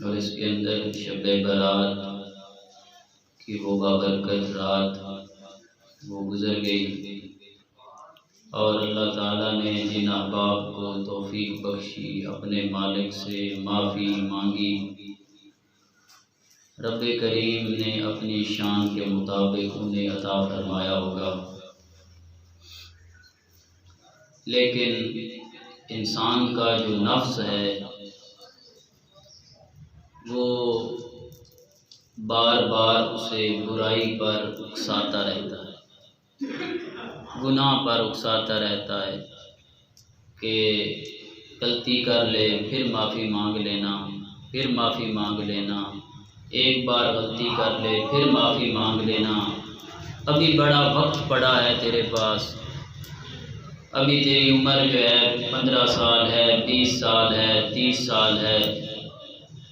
اور اس کے اندر شب برات کی وہ بابرکت رات وہ گزر گئی، اور اللہ تعالیٰ نے جن احباب کو توفیق بخشی، اپنے مالک سے معافی مانگی، رب کریم نے اپنی شان کے مطابق انہیں عطا فرمایا ہوگا۔ لیکن انسان کا جو نفس ہے وہ بار بار اسے برائی پر اکساتا رہتا ہے، گناہ پر اکساتا رہتا ہے کہ غلطی کر لے پھر معافی مانگ لینا، پھر معافی مانگ لینا، ایک بار غلطی کر لے پھر معافی مانگ لینا، ابھی بڑا وقت پڑا ہے تیرے پاس، ابھی تیری عمر جو ہے 15 سال ہے، 20 سال ہے، 30 سال ہے،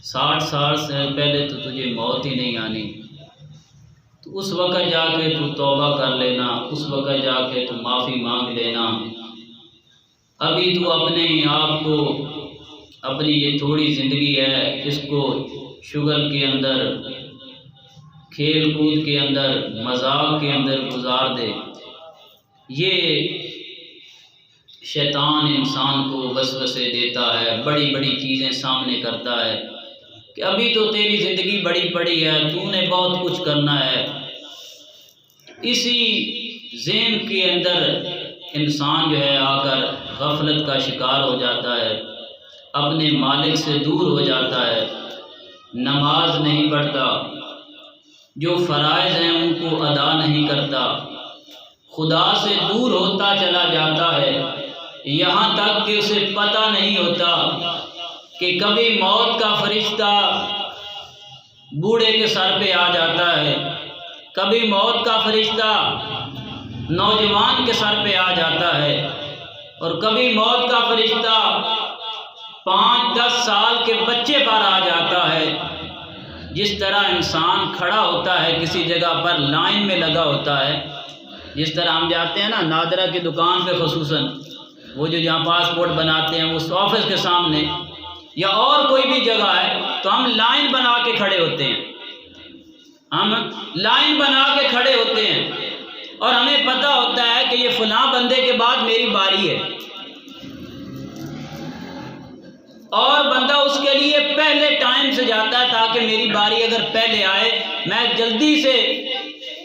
60 سال سے پہلے تو تجھے موت ہی نہیں آنی، تو اس وقت جا کے تو توبہ کر لینا، اس وقت جا کے تو معافی مانگ لینا، ابھی تو اپنے آپ کو، اپنی یہ تھوڑی زندگی ہے اس کو شغل کے اندر، کھیل کود کے اندر، مذاق کے اندر گزار دے۔ یہ شیطان انسان کو وسوسے دیتا ہے، بڑی بڑی چیزیں سامنے کرتا ہے کہ ابھی تو تیری زندگی بڑی پڑی ہے، تو نے بہت کچھ کرنا ہے۔ اسی ذہن کے اندر انسان جو ہے آ کر غفلت کا شکار ہو جاتا ہے، اپنے مالک سے دور ہو جاتا ہے، نماز نہیں پڑھتا، جو فرائض ہیں ان کو ادا نہیں کرتا، خدا سے دور ہوتا چلا جاتا ہے، یہاں تک کہ اسے پتہ نہیں ہوتا کہ کبھی موت کا فرشتہ بوڑھے کے سر پہ آ جاتا ہے، کبھی موت کا فرشتہ نوجوان کے سر پہ آ جاتا ہے، اور کبھی موت کا فرشتہ 5-10 سال کے بچے پر آ جاتا ہے۔ جس طرح انسان کھڑا ہوتا ہے کسی جگہ پر لائن میں لگا ہوتا ہے، جس طرح ہم جاتے ہیں نا نادرہ کی دکان پہ، خصوصاً وہ جو جہاں پاسپورٹ بناتے ہیں اس آفس کے سامنے یا اور کوئی بھی جگہ ہے، تو ہم لائن بنا کے کھڑے ہوتے ہیں، ہم لائن بنا کے کھڑے ہوتے ہیں، اور ہمیں پتہ ہوتا ہے کہ یہ فلاں بندے کے بعد میری باری ہے، اور بندہ اس کے لیے پہلے ٹائم سے جاتا ہے تاکہ میری باری اگر پہلے آئے میں جلدی سے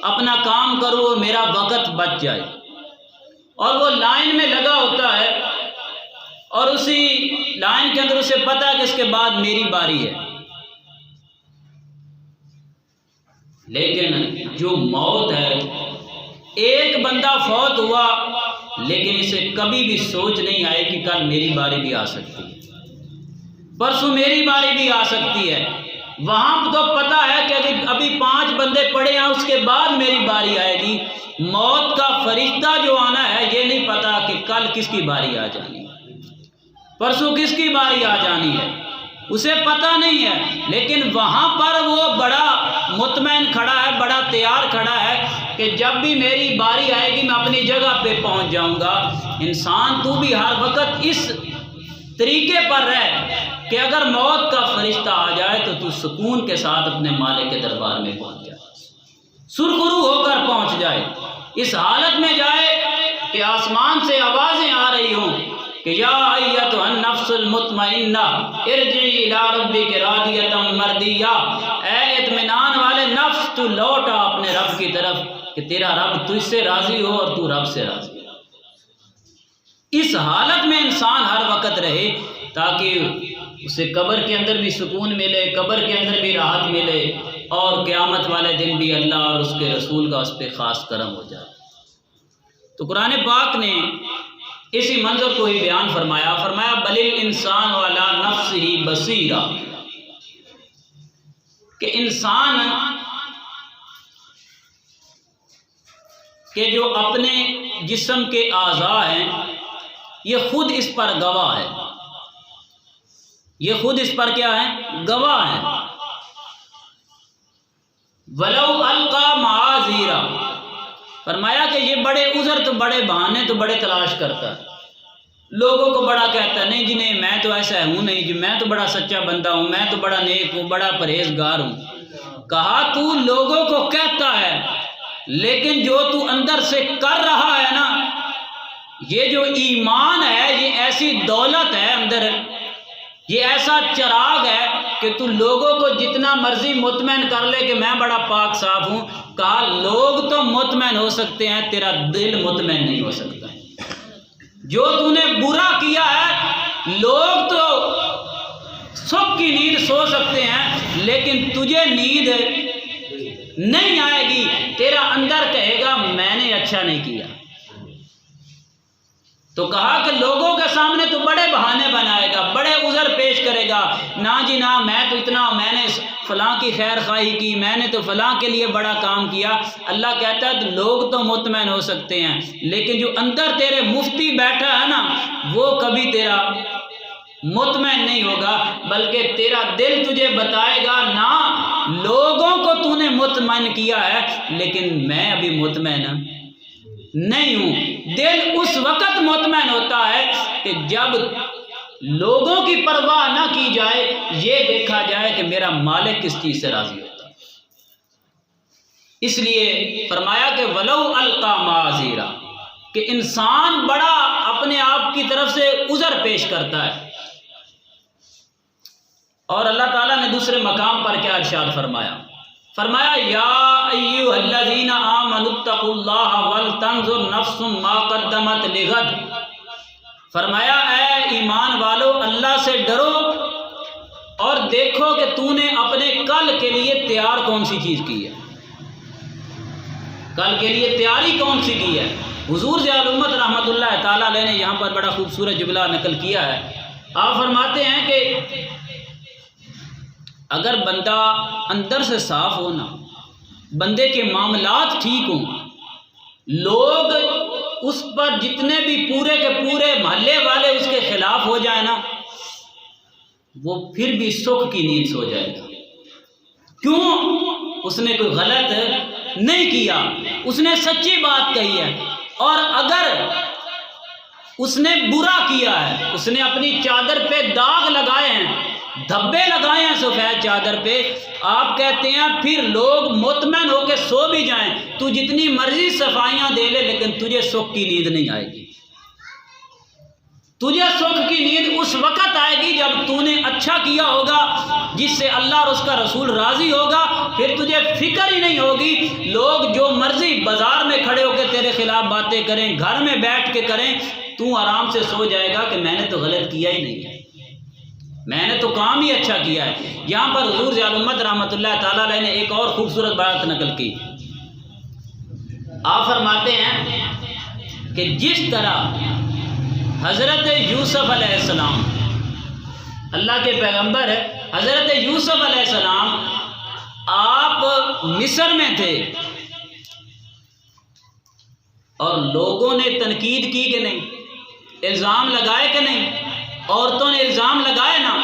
اپنا کام کروں اور میرا وقت بچ جائے، اور وہ لائن میں لگا ہوتا ہے، اور اسی لائن کے اندر اسے پتہ ہے کہ اس کے بعد میری باری ہے۔ لیکن جو موت ہے، ایک بندہ فوت ہوا لیکن اسے کبھی بھی سوچ نہیں آئے کہ کل میری باری بھی آ سکتی ہے، پرسوں میری باری بھی آ سکتی ہے، وہاں تو پتہ ہے کہ ابھی 5 بندے پڑے ہیں، اس کے بعد میری باری آئے گی۔ موت کا فرشتہ جو آنا ہے یہ نہیں پتا کہ کل کس کی باری آ جانی ہے، پرسوں کس کی باری آ جانی ہے، اسے پتہ نہیں ہے، لیکن وہاں پر وہ بڑا مطمئن کھڑا ہے، بڑا تیار کھڑا ہے کہ جب بھی میری باری آئے گی میں اپنی جگہ پہ پہنچ جاؤں گا۔ انسان تو بھی ہر وقت اس طریقے پر رہ کہ اگر موت کا فرشتہ آ جائے تو سکون کے ساتھ اپنے مالک کے دربار میں پہنچ جائے، سرخرو ہو کر پہنچ جائے، اس حالت میں جائے کہ آسمان سے آوازیں آ رہی ہوں کہ یا ایتھا النفس المطمئنہ ارجعی الی ربک راضیۃ مرضیہ، اے اطمینان والے نفس تو لوٹ آ اپنے رب کی طرف کہ تیرا رب تجھ سے راضی ہو اور تو رب سے راضی ہو۔ اس حالت میں انسان ہر وقت رہے تاکہ اسے قبر کے اندر بھی سکون ملے، قبر کے اندر بھی راحت ملے، اور قیامت والے دن بھی اللہ اور اس کے رسول کا اس پہ خاص کرم ہو جائے۔ تو قرآن پاک نے اسی منظر کو ہی بیان فرمایا، بل الانسان علی نفسہ بصیرہ، کہ انسان کہ جو اپنے جسم کے اعضاء ہیں یہ خود اس پر گواہ ہے، یہ خود اس پر کیا ہے؟ گواہ ہے۔ ولو القی معاذیرا، فرمایا کہ یہ بڑے عذر تو بڑے بہانے تو بڑے تلاش کرتا ہے، لوگوں کو بڑا کہتا ہے، نہیں جی نہیں میں تو ایسا ہوں نہیں جی، میں تو بڑا سچا بندہ ہوں، میں تو بڑا نیک ہوں، بڑا پرہیزگار ہوں۔ کہا تو لوگوں کو کہتا ہے، لیکن جو تو اندر سے کر رہا ہے نا، یہ جو ایمان ہے، یہ ایسی دولت ہے اندر، یہ ایسا چراغ ہے کہ تو لوگوں کو جتنا مرضی مطمئن کر لے کہ میں بڑا پاک صاف ہوں، کہا لوگ تو مطمئن ہو سکتے ہیں، تیرا دل مطمئن نہیں ہو سکتا۔ جو تو نے برا کیا ہے، لوگ تو سب کی نیند سو سکتے ہیں، لیکن تجھے نیند نہیں آئے گی، تیرا اندر کہے گا میں نے اچھا نہیں کیا۔ تو کہا کہ لوگوں کے سامنے تو بڑے بہانے بنائے گا، بڑے عذر پیش کرے گا، نہ جی نہ میں تو اتنا، میں نے فلاں کی خیر خواہی کی، میں نے تو فلاں کے لیے بڑا کام کیا۔ اللہ کہتا ہے لوگ تو مطمئن ہو سکتے ہیں، لیکن جو اندر تیرے مفتی بیٹھا ہے نا، وہ کبھی تیرا مطمئن نہیں ہوگا، بلکہ تیرا دل تجھے بتائے گا نہ لوگوں کو تو نے مطمئن کیا ہے، لیکن میں ابھی مطمئن نہیں ہوں۔ دل اس وقت مطمئن ہوتا ہے کہ جب لوگوں کی پرواہ نہ کی جائے، یہ دیکھا جائے کہ میرا مالک کس چیز سے راضی ہوتا ہے۔ اس لیے فرمایا کہ ولو القا معاذیرا، کہ انسان بڑا اپنے آپ کی طرف سے عذر پیش کرتا ہے۔ اور اللہ تعالیٰ نے دوسرے مقام پر کیا ارشاد فرمایا؟ فرمایا یا ایھا الذین آمنوا اتقوا اللہ ولتنظر نفس ما قدمت لغد، فرمایا اے ایمان والو اللہ سے ڈرو اور دیکھو کہ تو نے اپنے کل کے لیے تیار کون سی چیز کی ہے، کل کے لیے تیاری کون سی کی ہے۔ حضور ضیاء الامت رحمۃ اللہ تعالیٰ علیہ نے یہاں پر بڑا خوبصورت جملہ نقل کیا ہے۔ آپ فرماتے ہیں کہ اگر بندہ اندر سے صاف ہونا، بندے کے معاملات ٹھیک ہوں، لوگ اس پر جتنے بھی پورے کے پورے محلے والے اس کے خلاف ہو جائیں نا، وہ پھر بھی سکھ کی نیند سو جائے گا۔ کیوں؟ اس نے کوئی غلط نہیں کیا، اس نے سچی بات کہی ہے۔ اور اگر اس نے برا کیا ہے، اس نے اپنی چادر پہ داغ لگائے ہیں، دھبے لگائے ہیں سفید چادر پہ، آپ کہتے ہیں پھر لوگ مطمئن ہو کے سو بھی جائیں، تو جتنی مرضی صفائیاں دے لے، لیکن تجھے سکھ کی نیند نہیں آئے گی۔ تجھے سکھ کی نیند اس وقت آئے گی جب تو نے اچھا کیا ہوگا، جس سے اللہ اور اس کا رسول راضی ہوگا، پھر تجھے فکر ہی نہیں ہوگی۔ لوگ جو مرضی بازار میں کھڑے ہو کے تیرے خلاف باتیں کریں، گھر میں بیٹھ کے کریں، تو آرام سے سو جائے گا کہ میں نے تو غلط کیا ہی نہیں ہے، میں نے تو کام ہی اچھا کیا ہے۔ یہاں پر حضور ضیاء الامت رحمۃ اللہ تعالیٰ علیہ نے ایک اور خوبصورت بات نقل کی۔ آپ فرماتے ہیں کہ جس طرح حضرت یوسف علیہ السلام، اللہ کے پیغمبر حضرت یوسف علیہ السلام، آپ مصر میں تھے اور لوگوں نے تنقید کی کہ نہیں، الزام لگائے کہ نہیں، عورتوں نے الزام لگائے نا،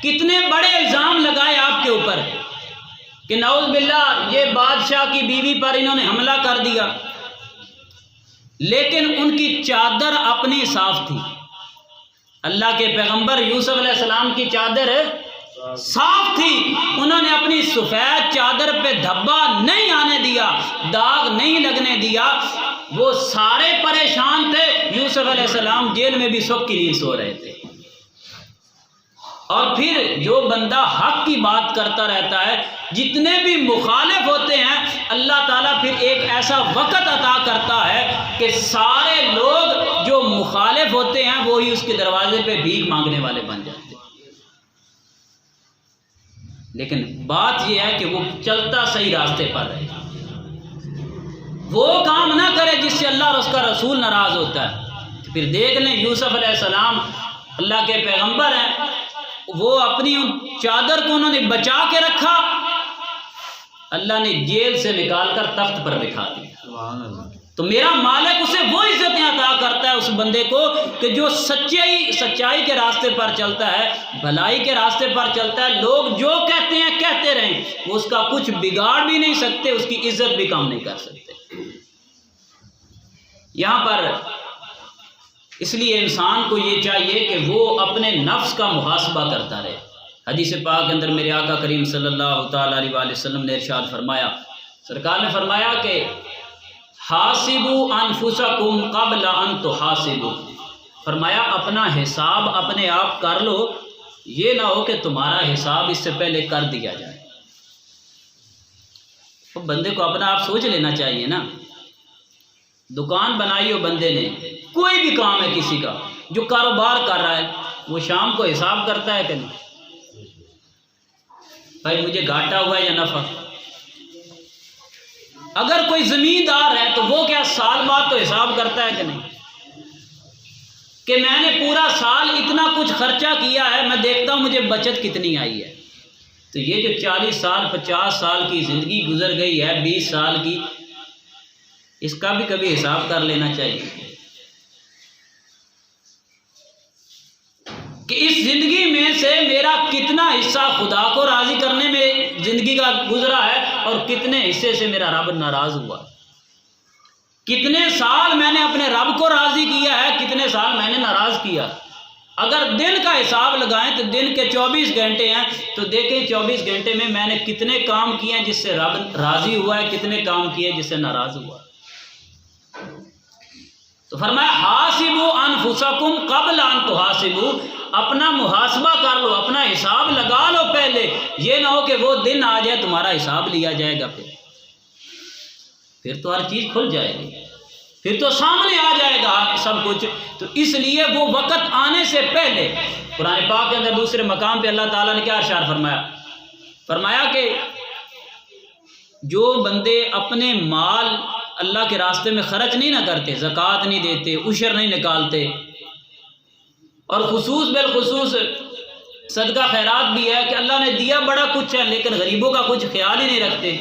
کتنے بڑے الزام لگائے آپ کے اوپر کہ نعوذ باللہ یہ بادشاہ کی بیوی پر انہوں نے حملہ کر دیا، لیکن ان کی چادر اپنی صاف تھی۔ اللہ کے پیغمبر یوسف علیہ السلام کی چادر صاف تھی، انہوں نے اپنی سفید چادر پہ دھبا نہیں آنے دیا، داغ نہیں لگنے دیا۔ وہ سارے پریشان تھے، یوسف علیہ السلام جیل میں بھی سکھ کی نیند سو رہے تھے۔ اور پھر جو بندہ حق کی بات کرتا رہتا ہے، جتنے بھی مخالف ہوتے ہیں، اللہ تعالیٰ پھر ایک ایسا وقت عطا کرتا ہے کہ سارے لوگ جو مخالف ہوتے ہیں وہی اس کے دروازے پہ بھیک مانگنے والے بن جاتے ہیں۔ لیکن بات یہ ہے کہ وہ چلتا صحیح راستے پر رہے، وہ کام نہ کرے جس سے اللہ اور اس کا رسول ناراض ہوتا ہے۔ پھر دیکھ لیں یوسف علیہ السلام اللہ کے پیغمبر ہیں، وہ اپنی ان چادر کو انہوں نے بچا کے رکھا، اللہ نے جیل سے نکال کر تخت پر بٹھا دیا۔ تو میرا مالک اسے وہ عزتیں عطا کرتا ہے اس بندے کو کہ جو سچائی کے راستے پر چلتا ہے، بھلائی کے راستے پر چلتا ہے۔ لوگ جو کہتے ہیں کہتے رہیں، وہ اس کا کچھ بگاڑ بھی نہیں سکتے، اس کی عزت بھی کم نہیں کر سکتے۔ یہاں پر اس لیے انسان کو یہ چاہیے کہ وہ اپنے نفس کا محاسبہ کرتا رہے۔ حدیث پاک کے اندر میرے آقا کریم صلی اللہ تعالیٰ علیہ وآلہ وسلم نے ارشاد فرمایا، سرکار نے فرمایا کہ حاسبوا انفسکم قبل ان تحاسبوا، فرمایا اپنا حساب اپنے آپ کر لو، یہ نہ ہو کہ تمہارا حساب اس سے پہلے کر دیا جائے۔ تو بندے کو اپنا آپ سوچ لینا چاہیے نا۔ دکان بنائی ہو بندے نے، کوئی بھی کام ہے کسی کا، جو کاروبار کر رہا ہے، وہ شام کو حساب کرتا ہے کہ نہیں، بھائی مجھے گھاٹا ہوا ہے یا نفع؟ اگر کوئی زمیندار ہے تو وہ کیا سال بعد تو حساب کرتا ہے کہ نہیں، کہ میں نے پورا سال اتنا کچھ خرچہ کیا ہے، میں دیکھتا ہوں مجھے بچت کتنی آئی ہے۔ تو یہ جو 40 سال 50 سال کی زندگی گزر گئی ہے، 20 سال کی، اس کا بھی کبھی حساب کر لینا چاہیے کہ اس زندگی میں سے میرا کتنا حصہ خدا کو راضی کرنے میں زندگی کا گزرا ہے اور کتنے حصے سے میرا رب ناراض ہوا، کتنے سال میں نے اپنے رب کو راضی کیا ہے، کتنے سال میں نے ناراض کیا۔ اگر دن کا حساب لگائیں تو دن کے 24 گھنٹے ہیں، تو دیکھیں 24 گھنٹے میں نے کتنے کام کیے ہیں جس سے رب راضی ہوا ہے، کتنے کام کیے جس سے ناراض ہوا۔ تو فرمایا حاسبوا انفسکم قبل ان تحاسبوا، اپنا محاسبہ کر لو، اپنا حساب لگا لو پہلے، یہ نہ ہو کہ وہ دن آ جائے تمہارا حساب لیا جائے گا، پھر تو ہر چیز کھل جائے گی، پھر تو سامنے آ جائے گا سب کچھ۔ تو اس لیے وہ وقت آنے سے پہلے قرآن پاک کے اندر دوسرے مقام پہ اللہ تعالیٰ نے کیا ارشاد فرمایا؟ فرمایا کہ جو بندے اپنے مال اللہ کے راستے میں خرچ نہیں نہ کرتے، زکوٰۃ نہیں دیتے، عشر نہیں نکالتے، اور خصوص بالخصوص صدقہ خیرات بھی ہے کہ اللہ نے دیا بڑا کچھ ہے لیکن غریبوں کا کچھ خیال ہی نہیں رکھتے،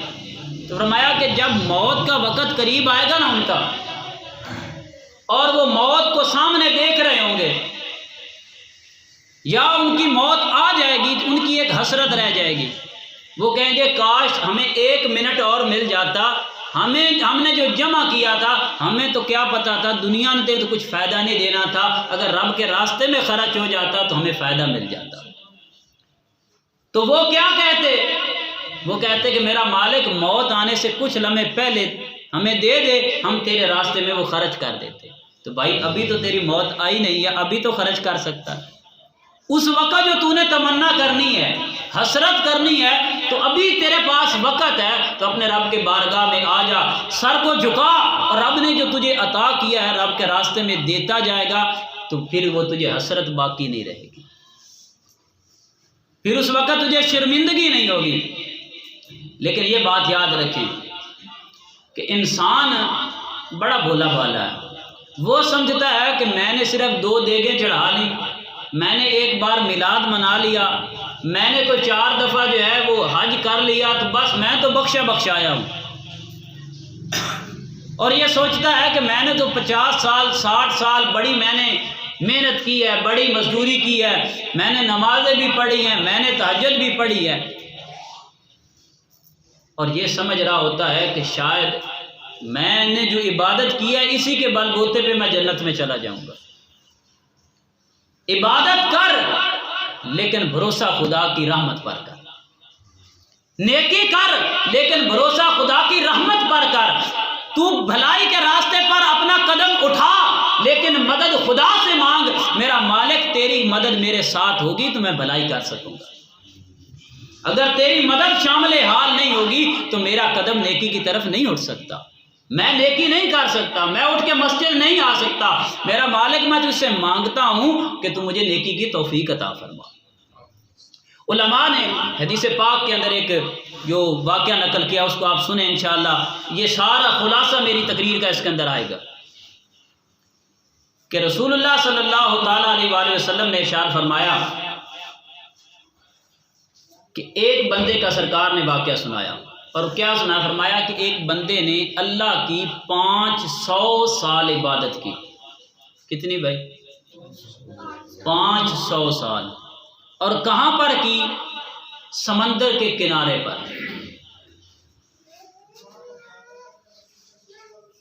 تو فرمایا کہ جب موت کا وقت قریب آئے گا نا ان کا، اور وہ موت کو سامنے دیکھ رہے ہوں گے، یا ان کی موت آ جائے گی تو ان کی ایک حسرت رہ جائے گی، وہ کہیں گے کاش ہمیں 1 منٹ اور مل جاتا، ہم نے جو جمع کیا تھا ہمیں تو کیا پتا تھا، دنیا نے تو کچھ فائدہ نہیں دینا تھا، اگر رب کے راستے میں خرچ ہو جاتا تو ہمیں فائدہ مل جاتا۔ تو وہ کیا کہتے؟ وہ کہتے کہ میرا مالک موت آنے سے کچھ لمحے پہلے ہمیں دے دے، ہم تیرے راستے میں وہ خرچ کر دیتے۔ تو بھائی ابھی تو تیری موت آئی نہیں ہے، ابھی تو خرچ کر سکتا ہے، اس وقت جو تو نے تمنا کرنی ہے، حسرت کرنی ہے، تو ابھی تیرے پاس وقت ہے، تو اپنے رب کے بارگاہ میں آ جا، سر کو جھکا، اور رب نے جو تجھے عطا کیا ہے رب کے راستے میں دیتا جائے گا، تو پھر وہ تجھے حسرت باقی نہیں رہے گی، پھر اس وقت تجھے شرمندگی نہیں ہوگی۔ لیکن یہ بات یاد رکھیں کہ انسان بڑا بھولا بھالا ہے، وہ سمجھتا ہے کہ میں نے صرف 2 دیگیں چڑھا لی، میں نے ایک بار میلاد منا لیا، میں نے تو 4 دفعہ جو ہے وہ حج کر لیا، تو بس میں تو بخشایا ہوں، اور یہ سوچتا ہے کہ میں نے تو 50 سال 60 سال بڑی میں نے محنت کی ہے، بڑی مزدوری کی ہے، میں نے نمازیں بھی پڑھی ہیں، میں نے تہجد بھی پڑھی ہے، اور یہ سمجھ رہا ہوتا ہے کہ شاید میں نے جو عبادت کی ہے اسی کے بل بوتے پہ میں جنت میں چلا جاؤں گا۔ عبادت کر لیکن بھروسہ خدا کی رحمت پر کر، نیکی کر لیکن بھروسہ خدا کی رحمت پر کر، تو بھلائی کے راستے پر اپنا قدم اٹھا لیکن مدد خدا سے مانگ، میرا مالک تیری مدد میرے ساتھ ہوگی تو میں بھلائی کر سکوں گا، اگر تیری مدد شامل حال نہیں ہوگی تو میرا قدم نیکی کی طرف نہیں اٹھ سکتا، میں نیکی نہیں کر سکتا، میں اٹھ کے مسجد نہیں آ سکتا، میرا مالک میں تجھ سے مانگتا ہوں کہ تو مجھے نیکی کی توفیق عطا فرما۔ علماء نے حدیث پاک کے اندر ایک جو واقعہ نقل کیا، اس کو آپ سنیں انشاءاللہ، یہ سارا خلاصہ میری تقریر کا اس کے اندر آئے گا، کہ رسول اللہ صلی اللہ تعالیٰ علیہ وآلہ وسلم نے ارشاد فرمایا کہ ایک بندے کا سرکار نے واقعہ سنایا، اور کیا سنا؟ فرمایا کہ ایک بندے نے اللہ کی 500 سال عبادت کی، کتنی بھائی؟ 500 سال، اور کہاں پر کی؟ سمندر کے کنارے پر،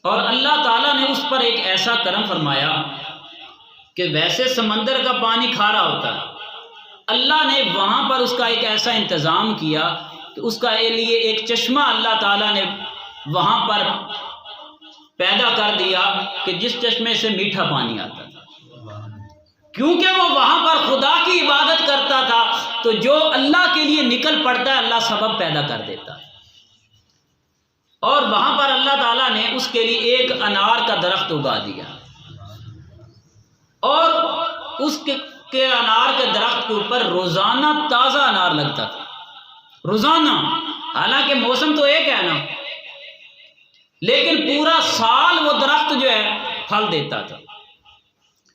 اور اللہ تعالیٰ نے اس پر ایک ایسا کرم فرمایا کہ ویسے سمندر کا پانی کھارا ہوتا ہے، اللہ نے وہاں پر اس کا ایک ایسا انتظام کیا کہ اس کا لیے ایک چشمہ اللہ تعالیٰ نے وہاں پر پیدا کر دیا کہ جس چشمے سے میٹھا پانی آتا تھا، کیونکہ وہ وہاں پر خدا کی عبادت کرتا تھا، تو جو اللہ کے لیے نکل پڑتا ہے اللہ سبب پیدا کر دیتا ہے۔ اور وہاں پر اللہ تعالیٰ نے اس کے لیے ایک انار کا درخت اگا دیا، اور اس کے انار کے درخت کے اوپر روزانہ تازہ انار لگتا تھا، روزانہ، حالانکہ موسم تو ایک ہے نا، لیکن پورا سال وہ درخت جو ہے پھل دیتا تھا،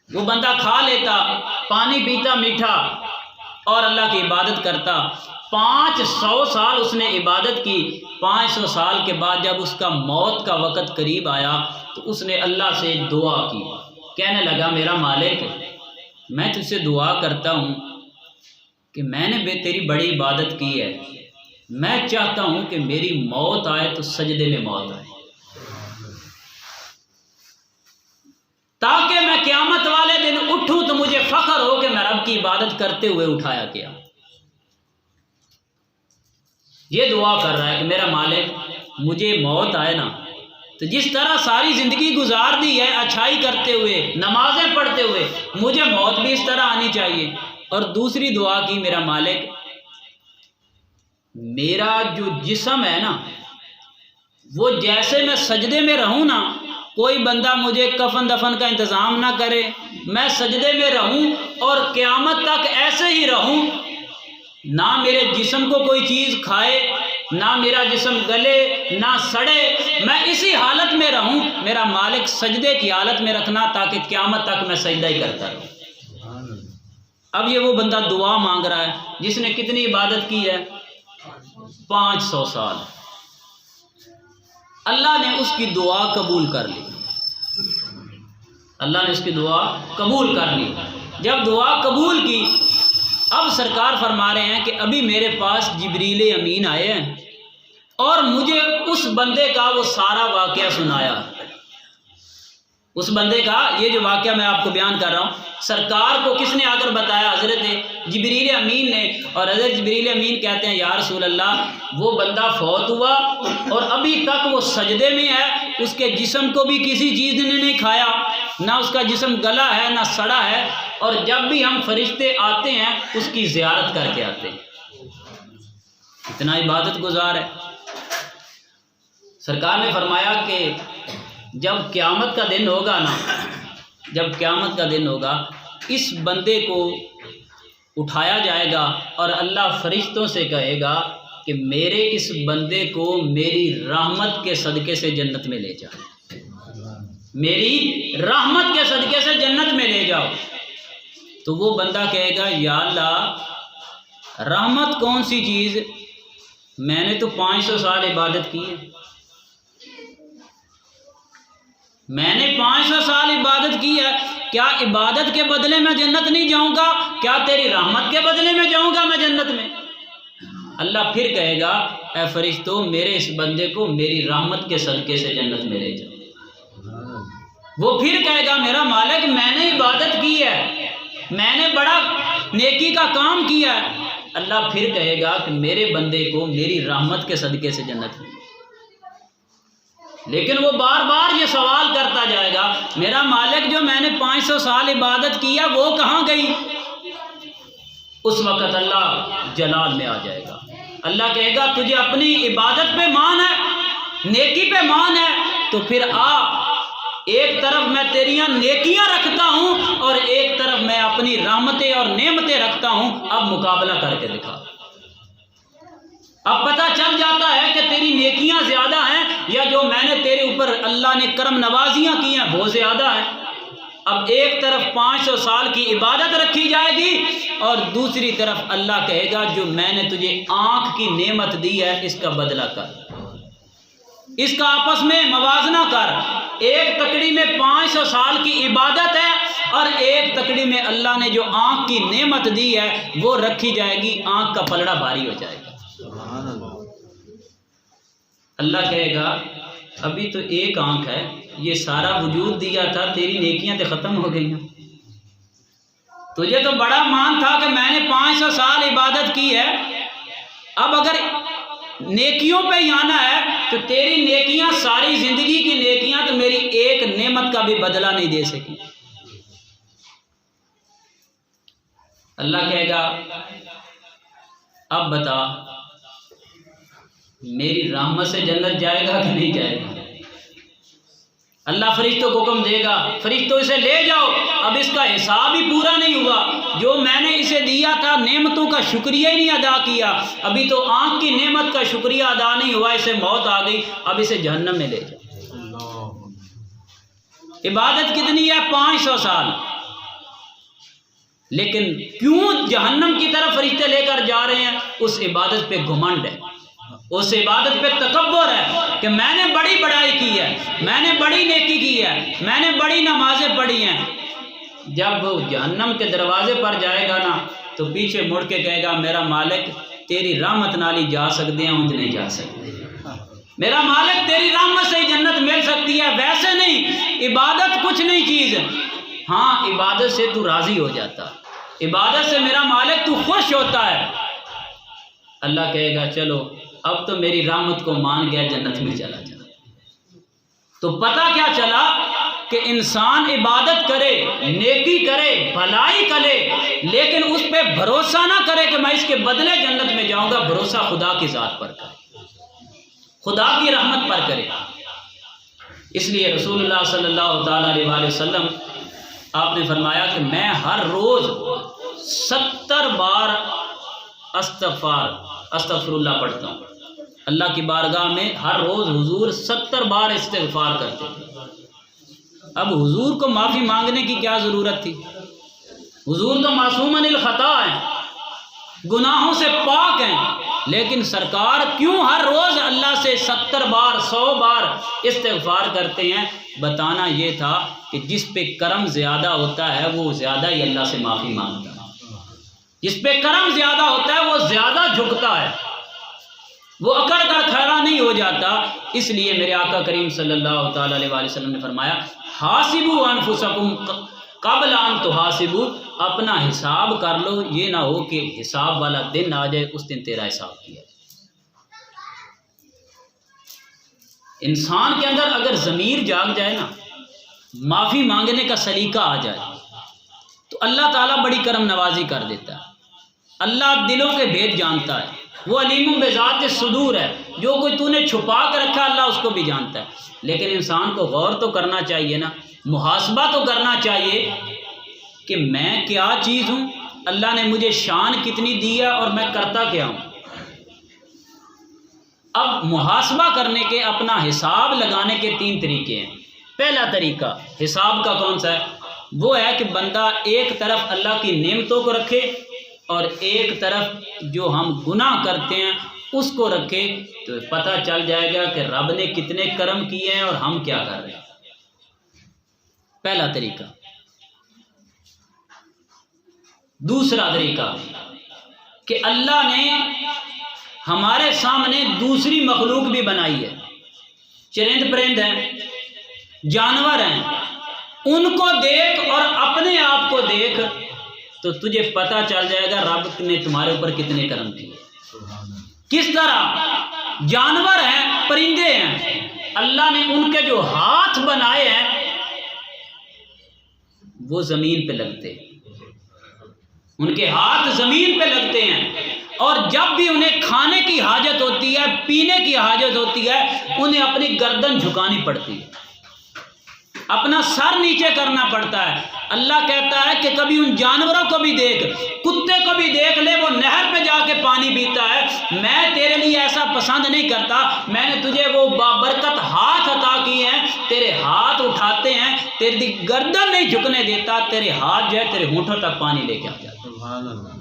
وہ بندہ کھا لیتا، پانی پیتا میٹھا اور اللہ کی عبادت کرتا۔ 500 سال اس نے عبادت کی۔ 500 سال کے بعد جب اس کا موت کا وقت قریب آیا تو اس نے اللہ سے دعا کی، کہنے لگا میرا مالک، میں تجھ سے دعا کرتا ہوں کہ میں نے تیری بڑی عبادت کی ہے، میں چاہتا ہوں کہ میری موت آئے تو سجدے میں موت آئے، تاکہ میں قیامت والے دن اٹھوں تو مجھے فخر ہو کہ میں رب کی عبادت کرتے ہوئے اٹھایا گیا۔ یہ دعا کر رہا ہے کہ میرا مالک مجھے موت آئے نا تو جس طرح ساری زندگی گزار دی ہے اچھائی کرتے ہوئے، نمازیں پڑھتے ہوئے، مجھے موت بھی اس طرح آنی چاہیے۔ اور دوسری دعا کی، میرا مالک میرا جو جسم ہے نا وہ جیسے میں سجدے میں رہوں نا، کوئی بندہ مجھے کفن دفن کا انتظام نہ کرے، میں سجدے میں رہوں اور قیامت تک ایسے ہی رہوں، نہ میرے جسم کو کوئی چیز کھائے، نہ میرا جسم گلے نہ سڑے، میں اسی حالت میں رہوں، میرا مالک سجدے کی حالت میں رکھنا تاکہ قیامت تک میں سجدہ ہی کرتا رہوں۔ اب یہ وہ بندہ دعا مانگ رہا ہے جس نے کتنی عبادت کی ہے؟ 500 سال۔ اللہ نے اس کی دعا قبول کر لی، اللہ نے اس کی دعا قبول کر لی۔ جب دعا قبول کی، اب سرکار فرما رہے ہیں کہ ابھی میرے پاس جبریل امین آئے ہیں اور مجھے اس بندے کا وہ سارا واقعہ سنایا۔ اس بندے کا یہ جو واقعہ میں آپ کو بیان کر رہا ہوں، سرکار کو کس نے آ کر بتایا؟ حضرت جبریل امین نے۔ اور حضرت جبریل امین کہتے ہیں یا رسول اللہ، وہ بندہ فوت ہوا اور ابھی تک وہ سجدے میں ہے، اس کے جسم کو بھی کسی چیز نے نہیں کھایا، نہ اس کا جسم گلا ہے نہ سڑا ہے، اور جب بھی ہم فرشتے آتے ہیں اس کی زیارت کر کے آتے ہیں۔ اتنا عبادت گزار ہے۔ سرکار نے فرمایا کہ جب قیامت کا دن ہوگا نا، جب قیامت کا دن ہوگا، اس بندے کو اٹھایا جائے گا اور اللہ فرشتوں سے کہے گا کہ میرے اس بندے کو میری رحمت کے صدقے سے جنت میں لے جاؤ، میری رحمت کے صدقے سے جنت میں لے جاؤ۔ تو وہ بندہ کہے گا یا اللہ، رحمت کون سی چیز، میں نے تو 500 سال عبادت کی ہے، میں نے 500 سال عبادت کی ہے، کیا عبادت کے بدلے میں جنت نہیں جاؤں گا؟ کیا تیری رحمت کے بدلے میں جاؤں گا میں جنت میں؟ اللہ پھر کہے گا اے فرشتوں، میرے اس بندے کو میری رحمت کے صدقے سے جنت میں لے جاؤ۔ وہ پھر کہے گا میرا مالک، میں نے عبادت کی ہے، میں نے بڑا نیکی کا کام کیا ہے۔ اللہ پھر کہے گا کہ میرے بندے کو میری رحمت کے صدقے سے جنت میں۔ لیکن وہ بار بار یہ سوال کرتا جائے گا میرا مالک، جو میں نے 500 سال عبادت کی ہے وہ کہاں گئی؟ اس وقت اللہ جلال میں آ جائے گا، اللہ کہے گا تجھے اپنی عبادت پہ مان ہے، نیکی پہ مان ہے، تو پھر آ، ایک طرف میں تیریاں نیکیاں رکھتا ہوں اور ایک طرف میں اپنی رحمتیں اور نعمتیں رکھتا ہوں، اب مقابلہ کر کے دکھا۔ اب پتہ چل جاتا ہے کہ تیری نیکیاں زیادہ ہیں یا جو میں نے تیرے اوپر اللہ نے کرم نوازیاں کی ہیں وہ زیادہ ہیں۔ اب ایک طرف 500 سال کی عبادت رکھی جائے گی اور دوسری طرف اللہ کہے گا جو میں نے تجھے آنکھ کی نعمت دی ہے اس کا بدلہ کر، اس کا آپس میں موازنہ کر۔ ایک تکڑی میں 500 سال کی عبادت ہے اور ایک تکڑی میں اللہ نے جو آنکھ کی نعمت دی ہے وہ رکھی جائے گی، آنکھ کا پلڑا بھاری ہو جائے گا۔ اللہ کہے گا ابھی تو ایک آنکھ ہے، یہ سارا وجود دیا تھا، تیری نیکیاں تو ختم ہو گئی ہیں، تجھے تو بڑا مان تھا کہ میں نے 500 سال عبادت کی ہے، اب اگر نیکیوں پہ ہی آنا ہے تو تیری نیکیاں ساری زندگی کی نیکیاں تو میری ایک نعمت کا بھی بدلہ نہیں دے سکی۔ اللہ کہے گا اب بتا میری رحمت سے جنت جائے گا کہ نہیں جائے گا؟ اللہ فرشتوں کو حکم دے گا، فرشتوں اسے لے جاؤ، اب اس کا حساب ہی پورا نہیں ہوا، جو میں نے اسے دیا تھا نعمتوں کا شکریہ ہی نہیں ادا کیا، ابھی تو آنکھ کی نعمت کا شکریہ ادا نہیں ہوا، اسے موت آ گئی، اب اسے جہنم میں لے جاؤ۔ عبادت کتنی ہے؟ 500 سال، لیکن کیوں جہنم کی طرف فرشتے لے کر جا رہے ہیں؟ اس عبادت پہ گھمنڈ ہے، اس عبادت پہ تکبر ہے کہ میں نے بڑی بڑائی کی ہے، میں نے بڑی نیکی کی ہے، میں نے بڑی نمازیں پڑھی ہیں۔ جب وہ جہنم کے دروازے پر جائے گا نا تو پیچھے مڑ کے کہے گا میرا مالک تیری رحمت نالی جا سکتے ہیں، انج نہیں جا سکتے، میرا مالک تیری رحمت سے ہی جنت مل سکتی ہے، ویسے نہیں۔ عبادت کچھ نہیں چیز، ہاں عبادت سے تو راضی ہو جاتا، عبادت سے میرا مالک تو خوش ہوتا ہے۔ اللہ کہے گا چلو اب تو میری رحمت کو مان گیا، جنت میں چلا جا۔ تو پتہ کیا چلا کہ انسان عبادت کرے، نیکی کرے، بھلائی کرے، لیکن اس پہ بھروسہ نہ کرے کہ میں اس کے بدلے جنت میں جاؤں گا، بھروسہ خدا کی ذات پر کرے، خدا کی رحمت پر کرے۔ اس لیے رسول اللہ صلی اللہ تعالیٰ علیہ وسلم آپ نے فرمایا کہ میں ہر روز 70 بار استغفر اللہ پڑھتا ہوں۔ اللہ کی بارگاہ میں ہر روز حضور 70 بار استغفار کرتے تھے۔ اب حضور کو معافی مانگنے کی کیا ضرورت تھی؟ حضور تو معصوم عن الخطا ہیں، گناہوں سے پاک ہیں، لیکن سرکار کیوں ہر روز اللہ سے 70 بار 100 بار استغفار کرتے ہیں؟ بتانا یہ تھا کہ جس پہ کرم زیادہ ہوتا ہے وہ زیادہ ہی اللہ سے معافی مانگتا ہے، جس پہ کرم زیادہ ہوتا ہے وہ زیادہ جھکتا ہے، وہ اکڑ کر کھڑا نہیں ہو جاتا۔ اس لیے میرے آقا کریم صلی اللہ تعالیٰ علیہ وسلم نے فرمایا حاسبوا انفسکم قبل ان تحاسبوا، اپنا حساب کر لو، یہ نہ ہو کہ حساب والا دن آ جائے اس دن تیرا حساب کیا جائے۔ انسان کے اندر اگر ضمیر جاگ جائے نا، معافی مانگنے کا سلیقہ آ جائے تو اللہ تعالیٰ بڑی کرم نوازی کر دیتا ہے۔ اللہ دلوں کے بھید جانتا ہے، وہ علیم بذات الصدور ہے، جو کوئی تو نے چھپا کر رکھا اللہ اس کو بھی جانتا ہے۔ لیکن انسان کو غور تو کرنا چاہیے نا، محاسبہ تو کرنا چاہیے کہ میں کیا چیز ہوں، اللہ نے مجھے شان کتنی دی ہے اور میں کرتا کیا ہوں۔ اب محاسبہ کرنے کے، اپنا حساب لگانے کے 3 طریقے ہیں۔ پہلا طریقہ حساب کا کون سا ہے؟ وہ ہے کہ بندہ ایک طرف اللہ کی نعمتوں کو رکھے اور ایک طرف جو ہم گناہ کرتے ہیں اس کو رکھے، تو پتہ چل جائے گا کہ رب نے کتنے کرم کیے ہیں اور ہم کیا کر رہے ہیں۔ پہلا طریقہ۔ دوسرا طریقہ کہ اللہ نے ہمارے سامنے دوسری مخلوق بھی بنائی ہے، چرند پرند ہیں، جانور ہیں، ان کو دیکھ اور اپنے آپ کو دیکھ تو تجھے پتہ چل جائے گا رب نے تمہارے اوپر کتنے کرم کیے۔ کس طرح؟ جانور ہیں، پرندے ہیں، اللہ نے ان کے جو ہاتھ بنائے ہیں وہ زمین پہ لگتے ہیں، ان کے ہاتھ زمین پہ لگتے ہیں، اور جب بھی انہیں کھانے کی حاجت ہوتی ہے، پینے کی حاجت ہوتی ہے، انہیں اپنی گردن جھکانی پڑتی ہے، اپنا سر نیچے کرنا پڑتا ہے۔ اللہ کہتا ہے کہ کبھی ان جانوروں کو بھی دیکھ، کتے کو بھی دیکھ لے، وہ نہر پہ جا کے پانی پیتا ہے، میں تیرے لیے ایسا پسند نہیں کرتا، میں نے تجھے وہ بابرکت ہاتھ عطا کیے ہیں، تیرے ہاتھ اٹھاتے ہیں، تیری گردن نہیں جھکنے دیتا، تیرے ہاتھ جو ہے تیرے ہونٹوں تک پانی لے کے آ جاتا ہے۔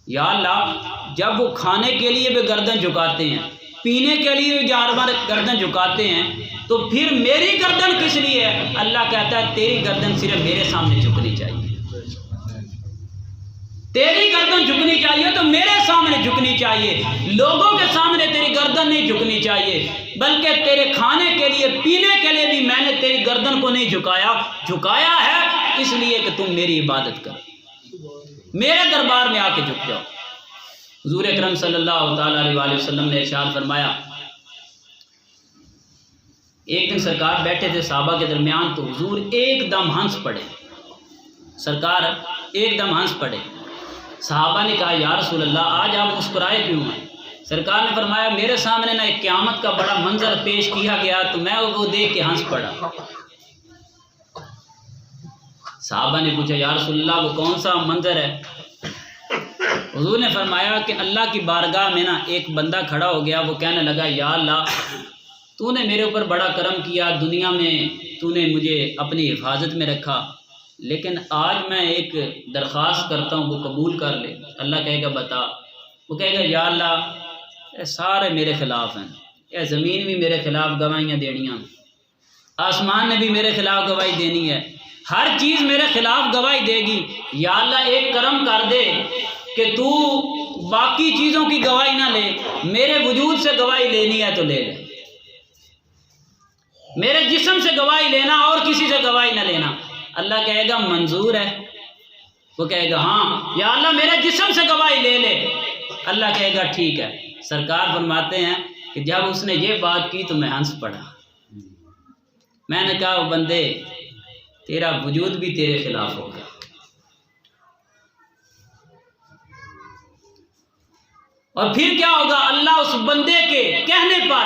یا اللہ، جب وہ کھانے کے لیے بھی گردن جھکاتے ہیں، پینے کے لیے بھی جانور گردن جھکاتے ہیں، تو پھر میری گردن کس لیے ہے؟ اللہ کہتا ہے تیری گردن صرف میرے سامنے جھکنی چاہیے، تیری گردن جھکنی چاہیے تو میرے سامنے جھکنی چاہیے، لوگوں کے سامنے تیری گردن نہیں جھکنی چاہیے، بلکہ تیرے کھانے کے لیے، پینے کے لیے بھی میں نے تیری گردن کو نہیں جھکایا ہے اس لیے کہ تم میری عبادت کر۔ میرے دربار میں آ کے جھک جاؤ۔ حضور اکرم صلی اللہ تعالیٰ علیہ وسلم نے ارشاد فرمایا، ایک دن سرکار بیٹھے تھے صحابہ کے درمیان، تو حضور ایک دم ہنس پڑے، سرکار ایک دم ہنس پڑے۔ صحابہ نے کہا یا رسول اللہ آج آپ مسکرائے کیوں ہیں؟ سرکار نے فرمایا میرے سامنے نہ ایک قیامت کا بڑا منظر پیش کیا گیا تو میں وہ دیکھ کے ہنس پڑا۔ صحابہ نے پوچھا یا رسول اللہ وہ کون سا منظر ہے؟ حضور نے فرمایا کہ اللہ کی بارگاہ میں نا ایک بندہ کھڑا ہو گیا، وہ کہنے لگا یا اللہ تو نے میرے اوپر بڑا کرم کیا، دنیا میں تو نے مجھے اپنی حفاظت میں رکھا، لیکن آج میں ایک درخواست کرتا ہوں وہ قبول کر لے۔ اللہ کہے گا بتا، وہ کہے گا یا اللہ اے سارے میرے خلاف ہیں، اے زمین بھی میرے خلاف گواہیاں دینیاں، آسمان نے بھی میرے خلاف گواہی دینی ہے، ہر چیز میرے خلاف گواہی دے گی، یا اللہ ایک کرم کر دے کہ تو باقی چیزوں کی گواہی نہ لے، میرے وجود سے گواہی لینی ہے تو لے لے، میرے جسم سے گواہی لینا اور کسی سے گواہی نہ لینا۔ اللہ کہے گا منظور ہے؟ وہ کہے گا ہاں یا اللہ میرے جسم سے گواہی لے لے۔ اللہ کہے گا ٹھیک ہے۔ سرکار فرماتے ہیں کہ جب اس نے یہ بات کی تو میں ہنس پڑا، میں نے کہا وہ بندے تیرا وجود بھی تیرے خلاف ہوگا۔ اور پھر کیا ہوگا؟ اللہ اس بندے کے کہنے پر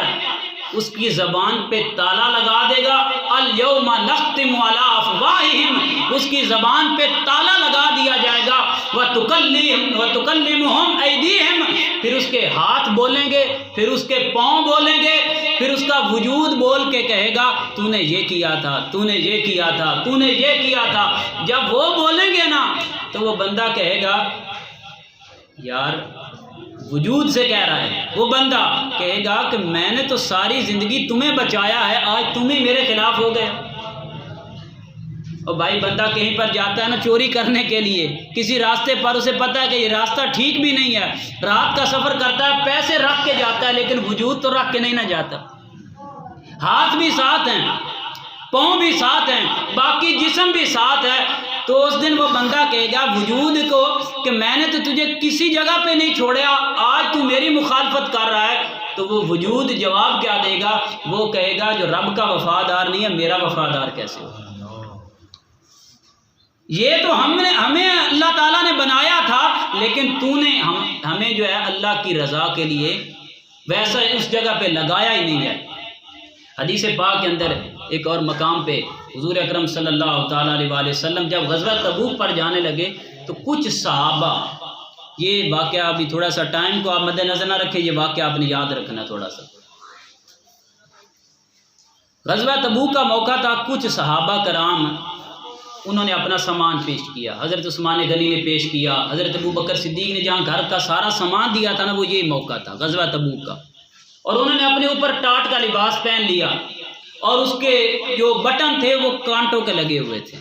اس کی زبان پہ تالا لگا دے گا، الیوم نختم علی افواہہم، اس کی زبان پہ تالا لگا دیا جائے گا، وتکلمہم ایدیہم، پھر اس کے ہاتھ بولیں گے، پھر اس کے پاؤں بولیں گے، پھر اس کا وجود بول کے کہے گا تو نے یہ کیا تھا، تو نے یہ کیا تھا، تو نے یہ کیا تھا۔ جب وہ بولیں گے نا تو وہ بندہ کہے گا یار وجود سے کہہ رہا ہے، وہ بندہ کہے گا کہ میں نے تو ساری زندگی تمہیں بچایا ہے، آج تم ہی میرے خلاف ہو گئے۔ اور بھائی بندہ کہیں پر جاتا ہے نا چوری کرنے کے لیے، کسی راستے پر اسے پتہ ہے کہ یہ راستہ ٹھیک بھی نہیں ہے، رات کا سفر کرتا ہے، پیسے رکھ کے جاتا ہے، لیکن وجود تو رکھ کے نہیں نہ جاتا، ہاتھ بھی ساتھ ہیں، پاؤں بھی ساتھ ہیں، باقی جسم بھی ساتھ ہے، تو اس دن وہ بندہ کہے گا وجود کو کہ میں نے تو تجھے کسی جگہ پہ نہیں چھوڑا، آج تو میری مخالفت کر رہا ہے۔ تو وہ وجود جواب کیا دے گا؟ وہ کہے گا جو رب کا وفادار نہیں ہے میرا وفادار کیسے ہو؟ یہ تو ہمیں اللہ تعالیٰ نے بنایا تھا، لیکن تو نے ہمیں جو ہے اللہ کی رضا کے لیے ویسا اس جگہ پہ لگایا ہی نہیں ہے۔ حدیث پاک کے اندر ایک اور مقام پہ حضور اکرم صلی اللہ تعالیٰ علیہ وسلم جب غزوہ تبوک پر جانے لگے تو کچھ صحابہ، یہ واقعہ ابھی تھوڑا سا ٹائم کو آپ مد نظر نہ رکھیں، یہ واقعہ آپ نے یاد رکھنا تھوڑا سا۔ غزوہ تبوک کا موقع تھا، کچھ صحابہ کرام انہوں نے اپنا سامان پیش کیا، حضرت عثمان غنی نے پیش کیا، حضرت ابوبکر صدیق نے جہاں گھر کا سارا سامان دیا تھا نا وہ یہی موقع تھا غزوہ تبوک کا، اور انہوں نے اپنے اوپر ٹاٹ کا لباس پہن لیا اور اس کے جو بٹن تھے وہ کانٹوں کے لگے ہوئے تھے،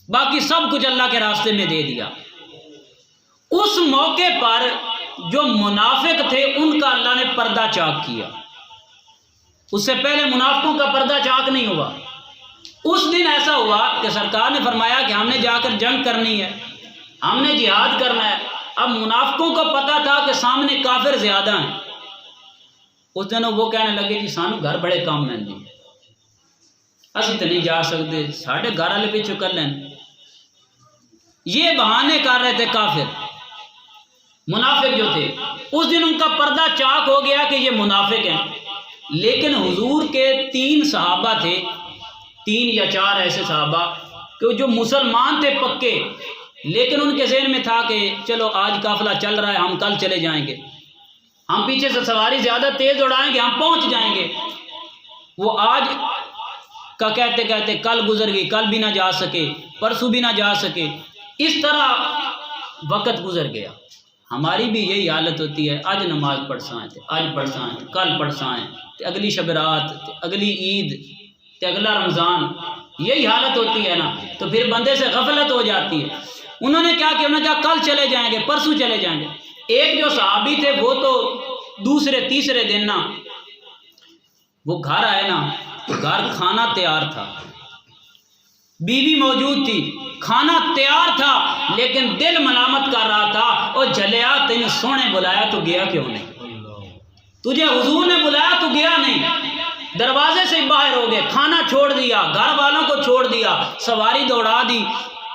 باقی سب کچھ اللہ کے راستے میں دے دیا۔ اس موقع پر جو منافق تھے ان کا اللہ نے پردہ چاک کیا، اس سے پہلے منافقوں کا پردہ چاک نہیں ہوا۔ اس دن ایسا ہوا کہ سرکار نے فرمایا کہ ہم نے جا کر جنگ کرنی ہے، ہم نے جہاد کرنا ہے۔ اب منافقوں کو پتہ تھا کہ سامنے کافر زیادہ ہیں، اس دن وہ کہنے لگے کہ سانو گھر بڑے کام میں نہیں، اسی تو نہیں جا سکتے، ساڑھے گھر والے پیچھے کر لیں، یہ بہانے کر رہے تھے کافر منافق جو تھے۔ اس دن ان کا پردہ چاک ہو گیا کہ یہ منافق ہیں، لیکن حضور کے 3 صحابہ تھے، 3 یا 4 ایسے صحابہ کہ جو مسلمان تھے پکے، لیکن ان کے ذہن میں تھا کہ چلو آج قافلہ چل رہا ہے، ہم کل چلے جائیں گے، ہم پیچھے سے سواری زیادہ تیز اڑائیں گے، ہم پہنچ جائیں گے۔ وہ آج کا کہتے کہتے کل گزر گئی، کل بھی نہ جا سکے، پرسوں بھی نہ جا سکے، اس طرح وقت گزر گیا۔ ہماری بھی یہی حالت ہوتی ہے، آج نماز پڑھسائیں تھے، آج پڑھسائیں، کل پڑھسائیں، اگلی شب رات، اگلی عید، اگلا رمضان، یہی حالت ہوتی ہے نا، تو پھر بندے سے غفلت ہو جاتی ہے۔ انہوں نے کیا کہ انہوں نے کہا کل چلے جائیں گے، پرسوں چلے جائیں گے۔ ایک جو صحابی تھے وہ تو دوسرے تیسرے دن نا وہ گھر آئے نا، گھر کھانا تیار تھا، بیوی موجود تھی، کھانا تیار تھا لیکن دل ملامت کر رہا تھا، اور جلیا تین سونے بلایا تو گیا کیوں نہیں؟ تجھے حضور نے بلایا تو گیا نہیں، دروازے سے باہر ہو گئے، کھانا چھوڑ دیا، گھر والوں کو چھوڑ دیا، سواری دوڑا دی۔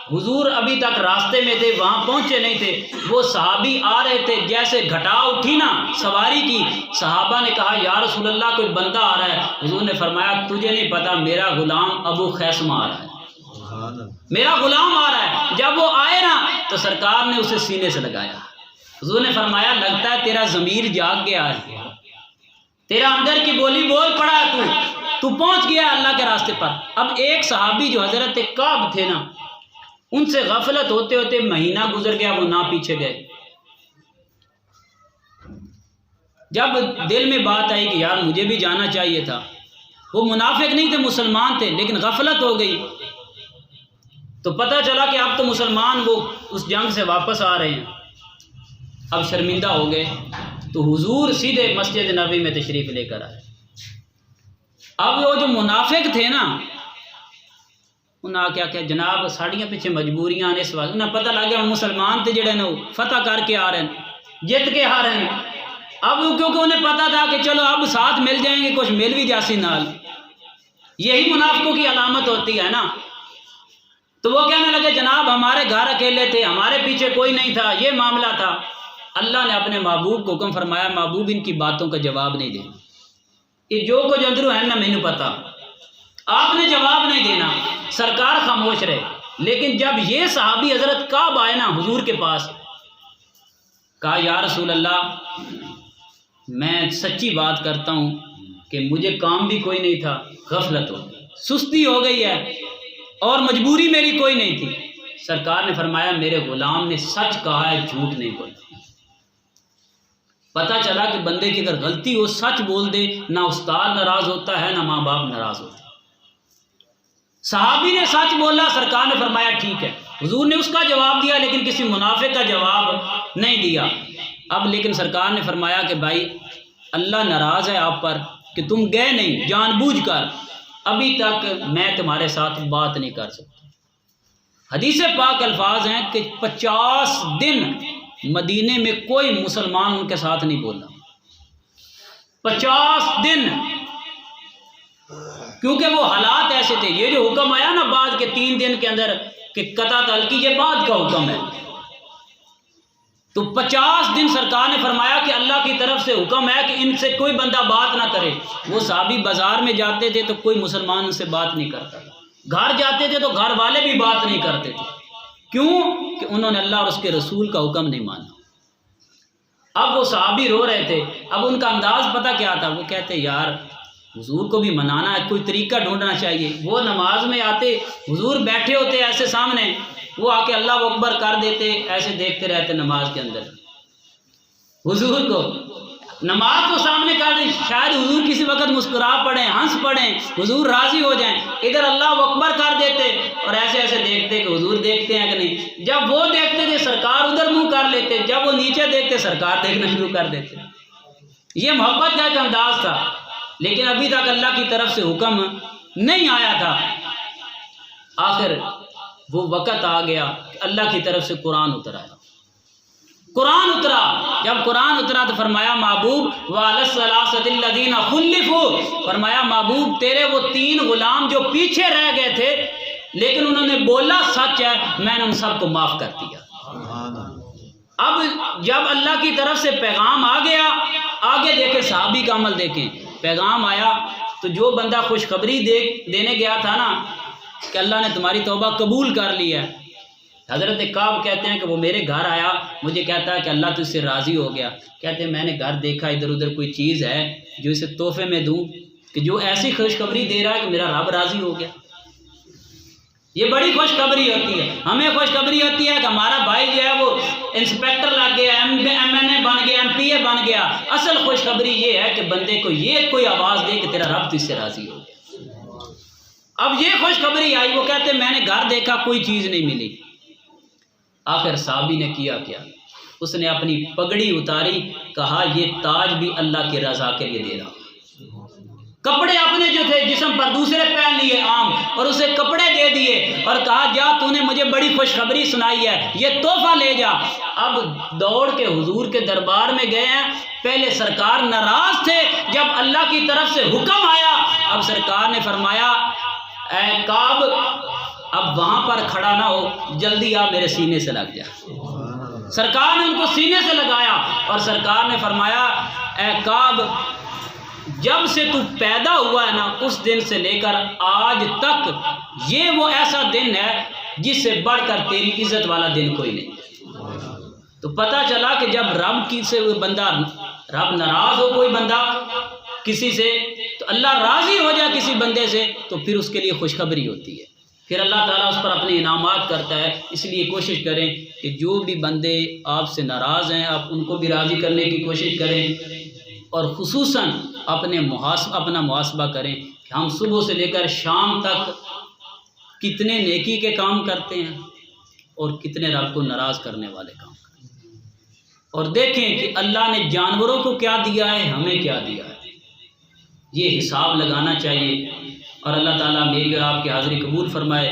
حضور ابھی تک راستے میں تھے، وہاں پہنچے نہیں تھے، وہ صحابی آ رہے تھے، جیسے گھٹا اٹھی نا سواری کی، صحابہ نے کہا یا رسول اللہ کوئی بندہ آ رہا ہے۔ حضور نے فرمایا تجھے نہیں پتا میرا غلام ابو خیثمہ آ رہا ہے، میرا غلام آ رہا ہے۔ جب وہ آئے نا تو سرکار نے اسے سینے سے لگایا۔ حضور نے فرمایا لگتا ہے تیرا ضمیر جاگ گیا ہے، تیرا اندر کی بولی بول پڑا ہے، تو پہنچ گیا اللہ کے راستے پر۔ اب ایک صحابی جو حضرت کعب تھے نا، ان سے غفلت ہوتے ہوتے مہینہ گزر گیا، وہ نہ پیچھے گئے۔ جب دل میں بات آئی کہ یار مجھے بھی جانا چاہیے تھا، وہ منافق نہیں تھے، مسلمان تھے، لیکن غفلت ہو گئی، تو پتہ چلا کہ اب تو مسلمان وہ اس جنگ سے واپس آ رہے ہیں، اب شرمندہ ہو گئے۔ تو حضور سیدھے مسجد نبوی میں تشریف لے کر آئے۔ اب وہ جو منافق تھے نا، انہاں کیا کہ جناب ساڑیاں پیچھے مجبوریاں نے، اس وقت انہیں پتہ لگ گیا مسلمان تھے جڑے نے فتح کر کے آ رہے ہیں، جیت کے آ رہے ہیں۔ اب کیونکہ انہیں پتہ تھا کہ چلو اب ساتھ مل جائیں گے، کچھ مل بھی جاسی نال، یہی منافقوں کی علامت ہوتی ہے نا۔ تو وہ کہنے لگے جناب ہمارے گھر اکیلے تھے، ہمارے پیچھے کوئی نہیں تھا، یہ معاملہ تھا۔ اللہ نے اپنے محبوب کو حکم فرمایا محبوب ان کی باتوں کا جواب نہیں دینا، یہ جو کچھ اندروں ہے نا مینوں پتا، آپ نے جواب نہیں دینا۔ سرکار خاموش رہے، لیکن جب یہ صحابی حضرت کعب آئے نا حضور کے پاس، کہا یا رسول اللہ میں سچی بات کرتا ہوں کہ مجھے کام بھی کوئی نہیں تھا، غفلت ہو گئی، سستی ہو گئی ہے، اور مجبوری میری کوئی نہیں تھی۔ سرکار نے فرمایا میرے غلام نے سچ کہا ہے، جھوٹ نہیں بولا۔ پتہ چلا کہ بندے کی اگر غلطی ہو سچ بول دے، نہ استاد ناراض ہوتا ہے نہ ماں باپ ناراض ہوتے۔ صحابی نے سچ بولا، سرکار نے فرمایا ٹھیک ہے۔ حضور نے اس کا جواب دیا لیکن کسی منافق کا جواب نہیں دیا۔ اب لیکن سرکار نے فرمایا کہ بھائی اللہ ناراض ہے آپ پر کہ تم گئے نہیں جان بوجھ کر، ابھی تک میں تمہارے ساتھ بات نہیں کر سکتا۔ حدیث پاک الفاظ ہیں کہ 50 دن مدینے میں کوئی مسلمان ان کے ساتھ نہیں بولا، 50 دن، کیونکہ وہ حالات ایسے تھے۔ یہ جو حکم آیا نا بعد کے 3 دن کے اندر کہ قطع تلقی، یہ بعد کا حکم ہے، تو 50 دن سرکار نے فرمایا کہ اللہ کی طرف سے حکم ہے کہ ان سے کوئی بندہ بات نہ کرے۔ وہ صحابی بازار میں جاتے تھے تو کوئی مسلمان ان سے بات نہیں کرتا، گھر جاتے تھے تو گھر والے بھی بات نہیں کرتے تھے، کیوں کہ انہوں نے اللہ اور اس کے رسول کا حکم نہیں مانا۔ اب وہ صحابی رو رہے تھے، اب ان کا انداز پتہ کیا تھا، وہ کہتے یار حضور کو بھی منانا ہے، کوئی طریقہ ڈھونڈنا چاہیے۔ وہ نماز میں آتے، حضور بیٹھے ہوتے ایسے سامنے، وہ آ کے اللہ اکبر کر دیتے، ایسے دیکھتے رہتے نماز کے اندر حضور کو، نماز کو سامنے کر دیں، شاید حضور کسی وقت مسکرا پڑیں، ہنس پڑیں، حضور راضی ہو جائیں، ادھر اللہ اکبر کر دیتے اور ایسے ایسے دیکھتے کہ حضور دیکھتے ہیں کہ نہیں۔ جب وہ دیکھتے تھے سرکار ادھر منہ کر لیتے، جب وہ نیچے دیکھتے سرکار دیکھنا شروع کر دیتے۔ یہ محبت کا ایک انداز تھا، لیکن ابھی تک اللہ کی طرف سے حکم نہیں آیا تھا۔ آخر وہ وقت آ گیا کہ اللہ کی طرف سے قرآن اتر آیا۔ قرآن اترا، جب قرآن اترا تو فرمایا محبوب وَعَلَى الثَّلَاثَةِ الَّذِينَ خُلِّفُوا، فرمایا محبوب تیرے وہ 3 غلام جو پیچھے رہ گئے تھے لیکن انہوں نے بولا سچ ہے، میں نے ان سب کو معاف کر دیا۔ اب جب اللہ کی طرف سے پیغام آ گیا، آگے دیکھیں صحابی کا عمل دیکھیں، پیغام آیا تو جو بندہ خوشخبری دینے گیا تھا نا کہ اللہ نے تمہاری توبہ قبول کر لی ہے، حضرت کعب کہتے ہیں کہ وہ میرے گھر آیا، مجھے کہتا ہے کہ اللہ تجھ سے راضی ہو گیا۔ کہتے ہیں میں نے گھر دیکھا ادھر ادھر کوئی چیز ہے جو اسے تحفے میں دوں کہ جو ایسی خوشخبری دے رہا ہے کہ میرا رب راضی ہو گیا۔ یہ بڑی خوشخبری ہوتی ہے، ہمیں خوشخبری ہوتی ہے کہ ہمارا بھائی جو ہے وہ انسپیکٹر لگ گیا، MNA بن گیا، MPA بن گیا۔ اصل خوشخبری یہ ہے کہ بندے کو یہ کوئی آواز دے کہ تیرا رب تجھ سے راضی ہو گیا۔ اب یہ خوشخبری آئی، وہ کہتے ہیں میں نے گھر دیکھا کوئی چیز نہیں ملی۔ آخر صحابی نے کیا اس نے اپنی پگڑی اتاری، کہا یہ تاج بھی اللہ کی رضا کے لیے دے رہا، کپڑے اپنے جو تھے جسم پر دوسرے پہن لیے عام، اور اسے کپڑے دے دیے اور کہا جا تو نے مجھے بڑی خوشخبری سنائی ہے، یہ تحفہ لے جا۔ اب دوڑ کے حضور کے دربار میں گئے ہیں۔ پہلے سرکار ناراض تھے، جب اللہ کی طرف سے حکم آیا اب سرکار نے فرمایا اے کعب اب وہاں پر کھڑا نہ ہو، جلدی آ میرے سینے سے لگ جا۔ سرکار نے ان کو سینے سے لگایا اور سرکار نے فرمایا اے کعب جب سے تو پیدا ہوا ہے نا اس دن سے لے کر آج تک یہ وہ ایسا دن ہے جس سے بڑھ کر تیری عزت والا دن کوئی نہیں۔ تو پتہ چلا کہ جب رب کی سے بندہ، رب ناراض ہو کوئی بندہ کسی سے تو اللہ راضی ہو جائے کسی بندے سے تو پھر اس کے لیے خوشخبری ہوتی ہے، پھر اللہ تعالیٰ اس پر اپنے انعامات کرتا ہے۔ اس لیے کوشش کریں کہ جو بھی بندے آپ سے ناراض ہیں آپ ان کو بھی راضی کرنے کی کوشش کریں، اور خصوصاً اپنا محاسبہ کریں کہ ہم صبح سے لے کر شام تک کتنے نیکی کے کام کرتے ہیں اور کتنے رب کو ناراض کرنے والے کام کرتے ہیں، اور دیکھیں کہ اللہ نے جانوروں کو کیا دیا ہے، ہمیں کیا دیا ہے، یہ حساب لگانا چاہیے۔ اور اللہ تعالیٰ میری اور آپ کی حاضری قبول فرمائے۔